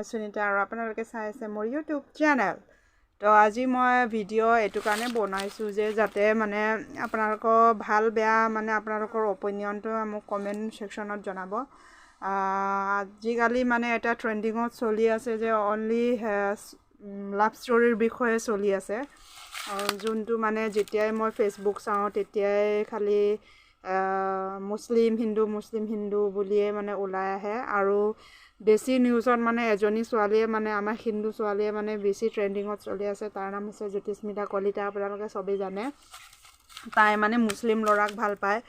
সুনিতা আৰু আপোনালোকে চাই আছে মোৰ ইউটিউব চেনেল। তো আজি মই ভিডিঅ' এইটো কাৰণে বনাইছোঁ যে যাতে মানে আপোনালোকৰ ভাল বেয়া মানে আপোনালোকৰ অপিনিয়নটো মোক কমেণ্ট ছেকশ্যনত জনাব। আজিকালি মানে এটা ট্ৰেণ্ডিঙত চলি আছে যে অনলি লাভ ষ্টৰীৰ বিষয়ে চলি আছে, যোনটো মানে যেতিয়াই মই ফেচবুক চাওঁ তেতিয়াই খালি মুছলিম হিন্দু বুলিয়ে মানে ওলাই আহে। আৰু বেছি নিউজত মানে এজনী ছোৱালীয়ে মানে আমাৰ হিন্দু ছোৱালীয়ে মানে বেছি ট্ৰেণ্ডিঙত চলি আছে, তাৰ নাম হৈছে জ্যোতিস্মিতা কলিতা। আপোনালোকে চবেই জানে তাই মানে মুছলিম ল'ৰাক ভাল পায়।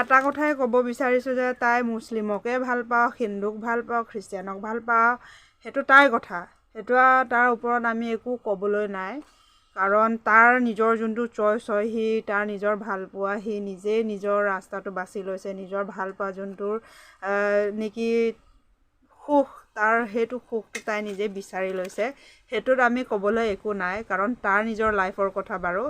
এটা কথাই ক'ব বিচাৰিছোঁ যে তাই মুছলিমকে ভাল পাওক, হিন্দুক ভাল পাওক, খ্ৰীষ্টিয়ানক ভাল পাওক, সেইটো তাইৰ কথা। সেইটো তাৰ ওপৰত আমি একো ক'বলৈ নাই, কাৰণ তাৰ নিজৰ যোনটো চইচ হয়, সি তাৰ নিজৰ ভাল পোৱা, সি নিজেই নিজৰ ৰাস্তাটো বাছি লৈছে। নিজৰ ভাল পোৱা যোনটোৰ নেকি সুখ, তাৰ সেইটো সুখটো তাই নিজে বিচাৰি লৈছে। সেইটোত আমি ক'বলৈ একো নাই, কাৰণ তাৰ নিজৰ লাইফৰ কথা। বাৰু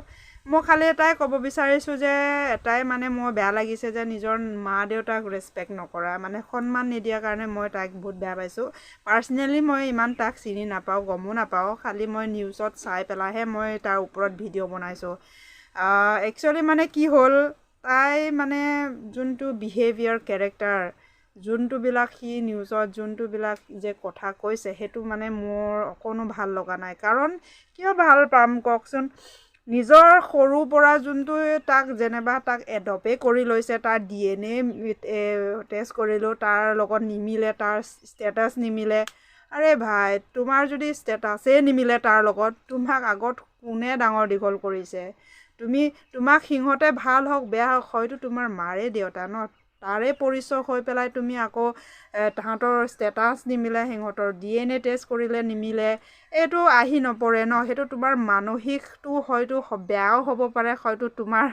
মই খালি এটাই ক'ব বিচাৰিছোঁ যে এটাই মানে মোৰ বেয়া লাগিছে যে নিজৰ মা দেউতাক ৰেচপেক্ট নকৰা, মানে সন্মান নিদিয়াৰ কাৰণে মই তাইক বহুত বেয়া পাইছোঁ। পাৰ্চনেলি মই ইমান তাক চিনি নাপাওঁ, গমো নাপাওঁ, খালি মই নিউজত চাই পেলাইহে মই তাৰ ওপৰত ভিডিঅ' বনাইছোঁ। একচুৱেলি মানে কি হ'ল, তাই মানে যোনটো বিহেভিয়াৰ কেৰেক্টাৰ, যোনটোবিলাক সি নিউজত যোনটোবিলাক যে কথা কৈছে, সেইটো মানে মোৰ অকণো ভাল লগা নাই। কাৰণ কিয় ভাল পাম কওকচোন? নিজৰ সৰুৰ পৰা যোনটো তাক যেনিবা তাক এডপ্টেই কৰি লৈছে, তাৰ DNA টেষ্ট কৰিলোঁ, তাৰ লগত নিমিলে, তাৰ ষ্টেটাছ নিমিলে। আৰে ভাই, তোমাৰ যদি ষ্টেটাছেই নিমিলে তাৰ লগত, তোমাক আগত কোনে ডাঙৰ দীঘল কৰিছে? তোমাক সিহঁতে ভাল হওক বেয়া হওক, হয়তো তোমাৰ মাৰে দেউতা ন, তাৰে পৰিচয় হৈ পেলাই তুমি আকৌ তাহাঁতৰ ষ্টেটাছ নিমিলে, সিহঁতৰ DNA টেষ্ট কৰিলে নিমিলে, এইটো আহি নপৰে ন। সেইটো তোমাৰ মানসিকটো হয়তো বেয়াও হ'ব পাৰে, হয়তো তোমাৰ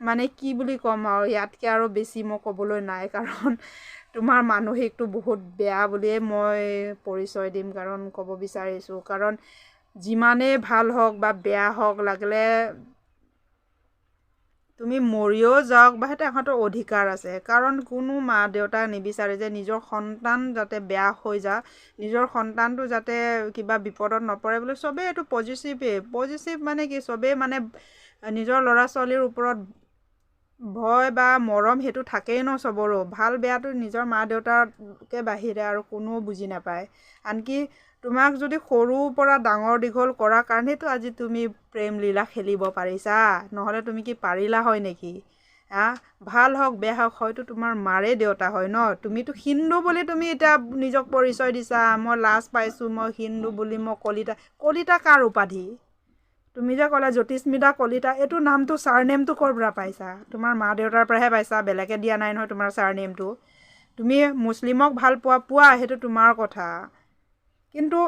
মানে কি বুলি ক'ম আৰু, ইয়াতকৈ আৰু বেছি মই ক'বলৈ নাই, কাৰণ তোমাৰ মানসিকটো বহুত বেয়া বুলিয়ে মই পৰিচয় দিম। কাৰণ ক'ব বিচাৰিছোঁ, কাৰণ যিমানেই ভাল হওক বা বেয়া হওক, লাগিলে তুমি মৰিও যাওক বা সেইটো সিহঁতৰ অধিকাৰ আছে। কাৰণ কোনো মা দেউতাই নিবিচাৰে যে নিজৰ সন্তান যাতে বেয়া হৈ যাওক, নিজৰ সন্তানটো যাতে কিবা বিপদত নপৰে বুলি। চবেই এইটো পজিটিভ মানে কি, চবেই মানে নিজৰ ল'ৰা ছোৱালীৰ ওপৰত ভয় বা মৰম সেইটো থাকেই ন চবৰো। ভাল বেয়াটো নিজৰ মা দেউতাকে বাহিৰে আৰু কোনো বুজি নাপায়। আনকি তোমাক যদি সৰুৰ পৰা ডাঙৰ দীঘল কৰাৰ কাৰণেতো আজি তুমি প্ৰেম লীলা খেলিব পাৰিছা, নহ'লে তুমি কি পাৰিলা হয় নেকি? ভাল হওক বেয়া হওক, হয়তো তোমাৰ মাৰে দেউতা হয় ন। তুমিতো হিন্দু বুলি তুমি এতিয়া নিজক পৰিচয় দিছা, মই লাজ পাইছোঁ, মই হিন্দু বুলি, মই কলিতা কাৰ উপাধি? তুমি যে ক'লা জ্যোতিস্মিতা কলিতা, এইটো নামটো ছাৰনেমটো ক'ৰ পৰা পাইছা? তোমাৰ মা দেউতাৰ পৰাহে পাইছা, বেলেগে দিয়া নাই নহয় তোমাৰ ছাৰনেমটো। তুমি মুছলিমক ভাল পোৱা, সেইটো তোমাৰ কথা। কিন্তু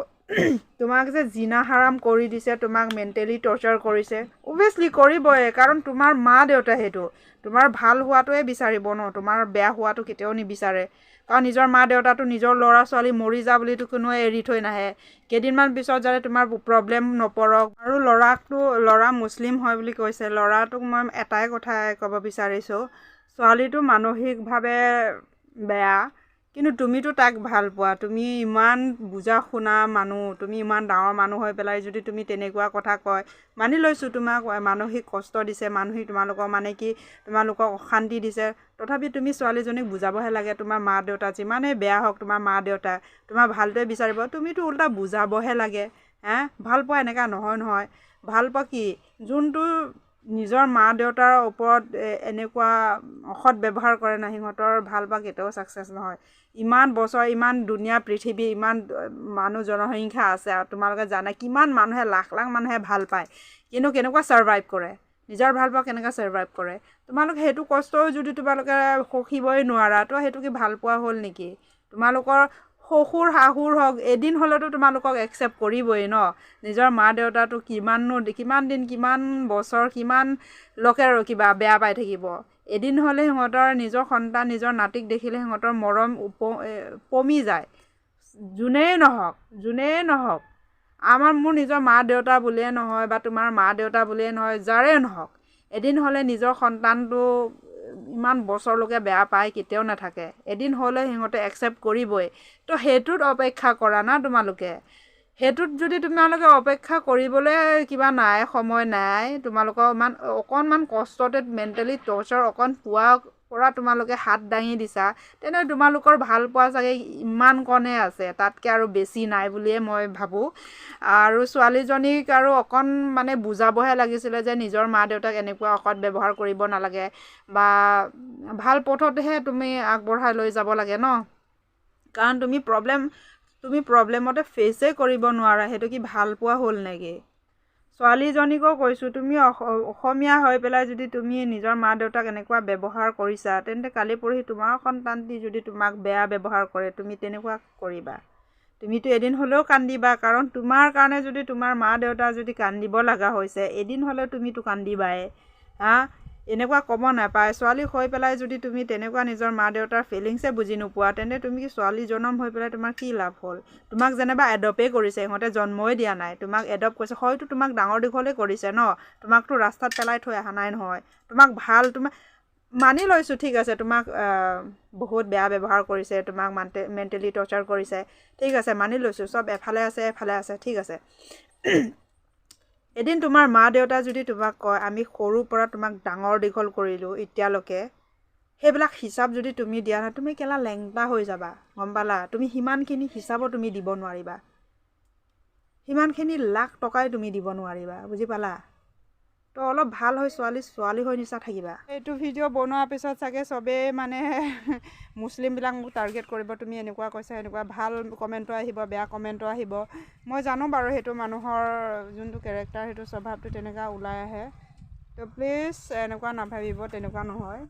তোমাক যে জিনা হাৰাম কৰি দিছে, তোমাক মেণ্টেলি টৰ্চাৰ কৰিছে, অভিয়াছলি কৰিবই, কাৰণ তোমাৰ মা দেউতা সেইটো তোমাৰ ভাল হোৱাটোৱে বিচাৰিব ন, তোমাৰ বেয়া হোৱাটো কেতিয়াও নিবিচাৰে। কাৰণ নিজৰ মা দেউতাটো নিজৰ ল'ৰা ছোৱালী মৰি যা বুলিতো কোনোৱে এৰি থৈ নাহে, কেইদিনমান পিছত যাতে তোমাৰ প্ৰব্লেম নপৰক। আৰু ল'ৰা মুছলিম হয় বুলি কৈছে, ল'ৰাটোক মই এটাই কথাই ক'ব বিচাৰিছোঁ, ছোৱালীটো মানসিকভাৱে বেয়া, কিন্তু তুমিতো তাক ভাল পোৱা, তুমি ইমান বুজা শুনা মানুহ, তুমি ইমান ডাঙৰ মানুহ হৈ পেলাই যদি তুমি তেনেকুৱা কথা কয়, মানি লৈছোঁ তোমাক মানসিক কষ্ট দিছে, তোমালোকক অশান্তি দিছে, তথাপি তুমি ছোৱালীজনীক বুজাবহে লাগে। তোমাৰ মা দেউতা যিমানেই বেয়া হওক, তোমাৰ মা দেউতা তোমাৰ ভালটোৱে বিচাৰিব, তুমিতো উল্টা বুজাবহে লাগে। ভাল পোৱা এনেকুৱা নহয়। ভাল পোৱা কি, যোনটো নিজৰ মা দেউতাৰ ওপৰত এনেকুৱা অসৎ ব্যৱহাৰ কৰে না, সিহঁতৰ ভাল পোৱা কেতিয়াও ছাকচেছ নহয়। ইমান বছৰ, ইমান দুনীয়া পৃথিৱী, ইমান মানুহ জনসংখ্যা আছে, আৰু তোমালোকে জানা কিমান মানুহে, লাখ মানুহে ভাল পায়, কিন্তু কেনেকুৱা ছাৰ্ভাইভ কৰে, নিজৰ ভাল পোৱা কেনেকৈ ছাৰ্ভাইভ কৰে। তোমালোকে সেইটো কষ্টও যদি তোমালোকে সহিবই নোৱাৰা, তো সেইটো কি ভাল পোৱা হ'ল নেকি? তোমালোকৰ শহুৰ শাহুৰ হওক, এদিন হ'লেতো তোমালোকক একচেপ্ট কৰিবই ন। নিজৰ মা দেউতাটো কিমান দিন, কিমান বছৰ, কিমান লোকে কিবা বেয়া পাই থাকিব, এদিন হ'লে সিহঁতৰ নিজৰ সন্তান, নিজৰ নাতিক দেখিলে সিহঁতৰ মৰম কমি যায়। যোনেই নহওক, মোৰ নিজৰ মা দেউতা বুলিয়ে নহয় বা তোমাৰ মা দেউতা বুলিয়ে নহয়, যাৰে নহওক, এদিন হ'লে নিজৰ সন্তানটো ইমান বছৰলৈকে বেয়া পায় কেতিয়াও নাথাকে এদিন হ'লে সিহঁতে একচেপ্ট কৰিবই তো সেইটোত অপেক্ষা কৰা না তোমালোকে সেইটোত যদি তোমালোকে অপেক্ষা কৰিবলৈ কিবা নাই সময় নাই তোমালোকৰ অকণমান কষ্টতে মেণ্টেলি টৰ্চাৰ অকণ পোৱাৰ পৰা তোমালোকে হাত দাঙি দিছা তেনে তোমালোকৰ ভাল পোৱা চাগে ইমান কণে আছে তাতকৈ আৰু বেছি নাই বুলিয়ে মই ভাবোঁ আৰু ছোৱালীজনীক আৰু অকণ মানে বুজাবহে লাগিছিলে যে নিজৰ মা দেউতাক এনেকুৱা অসৎ ব্যৱহাৰ কৰিব নালাগে বা ভাল পথতহে তুমি আগবঢ়াই লৈ যাব লাগে ন কাৰণ তুমি প্ৰব্লেমতে ফেচে কৰিব নোৱাৰা সেইটো কি ভাল পোৱা হ'ল নেকি ছোৱালীজনীকো কৈছোঁ তুমি অসমীয়া হৈ পেলাই যদি তুমি নিজৰ মা দেউতাক এনেকুৱা ব্যৱহাৰ কৰিছা তেন্তে কালি পৰহি তোমাৰ সন্তানটি যদি তোমাক বেয়া ব্যৱহাৰ কৰে তুমি তেনেকুৱা কৰিবা তুমিতো এদিন হ'লেও কান্দিবা কাৰণ তোমাৰ কাৰণে যদি তোমাৰ মা দেউতা যদি কান্দিব লগা হৈছে এদিন হ'লেও তুমিতো কান্দিবাই হা এনেকুৱা ক'ব নাপায় ছোৱালী হৈ পেলাই যদি তুমি তেনেকুৱা নিজৰ মা দেউতাৰ ফিলিংছে বুজি নোপোৱা তেন্তে তুমি কি ছোৱালী জন্ম হৈ পেলাই তোমাৰ কি লাভ হ'ল তোমাক যেনিবা এডপ্টেই কৰিছে সিহঁতে জন্মই দিয়া নাই তোমাক এডপ্ট কৰিছে হয়তো তোমাক ডাঙৰ দীঘলেই কৰিছে ন তোমাকতো ৰাস্তাত পেলাই থৈ অহা নাই নহয় তোমাক তোমাক মানি লৈছোঁ ঠিক আছে তোমাক বহুত বেয়া ব্যৱহাৰ কৰিছে তোমাক মেণ্টেলি টৰ্চাৰ কৰিছে ঠিক আছে মানি লৈছোঁ চব এফালে আছে ঠিক আছে এদিন তোমাৰ মা দেউতা যদি তোমাক কয় আমি সৰুৰ পৰা তোমাক ডাঙৰ দীঘল কৰিলোঁ এতিয়ালৈকে সেইবিলাক হিচাপ যদি তুমি দিয়া নাই তুমি কেলা লেংটা হৈ যাবা গম পালা তুমি সিমানখিনি হিচাপো তুমি দিব নোৱাৰিবা সিমানখিনি লাখ টকাই তুমি দিব নোৱাৰিবা বুজি পালা তো অলপ ভাল হৈ ছোৱালী হৈ নিচা থাকিবা এইটো ভিডিঅ' বনোৱাৰ পিছত চাগে চবেই মানে মুছলিমবিলাক মোক টাৰ্গেট কৰিব তুমি এনেকুৱা কৈছা এনেকুৱা ভাল কমেণ্টো আহিব বেয়া কমেণ্টো আহিব মই জানো বাৰু সেইটো মানুহৰ যোনটো কেৰেক্টাৰ সেইটো স্বভাৱটো তেনেকুৱা ওলাই আহে তো প্লিজ এনেকুৱা নাভাবিব তেনেকুৱা নহয়